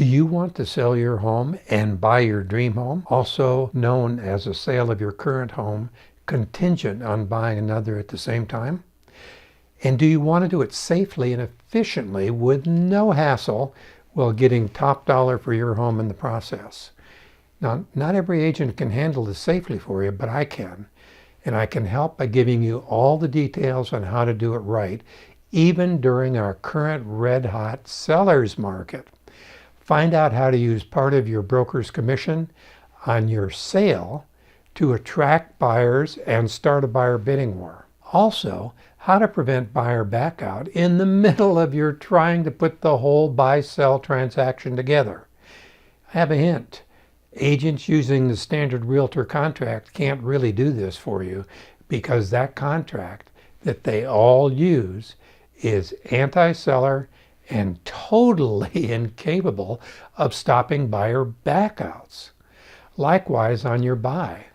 Do you want to sell your home and buy your dream home, also known as a sale of your current home, contingent on buying another at the same time? And do you want to do it safely and efficiently with no hassle while getting top dollar for your home in the process? Now, not every agent can handle this safely for you, but I can. And I can help by giving you all the details on how to do it right, even during our current red-hot seller's market. Find out how to use part of your broker's commission on your sale to attract buyers and start a buyer bidding war. Also, how to prevent buyer backout in the middle of your trying to put the whole buy-sell transaction together. I have a hint. Agents using the standard realtor contract can't really do this for you because that contract that they all use is anti-seller and totally incapable of stopping buyer backouts. Likewise on your buy.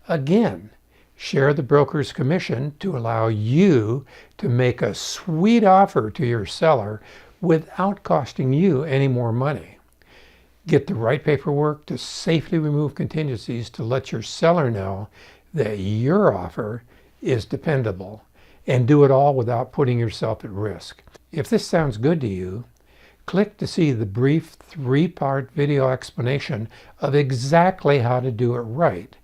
Again, share the broker's commission to allow you to make a sweet offer to your seller without costing you any more money. Get the right paperwork to safely remove contingencies to let your seller know that your offer is dependable, and do it all without putting yourself at risk. If this sounds good to you, click to see the brief 3-part video explanation of exactly how to do it right.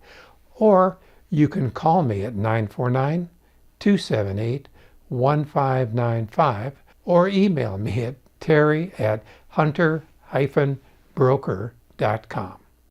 Or you can call me at 949-278-1595 or email me at terry@hunter-broker.com.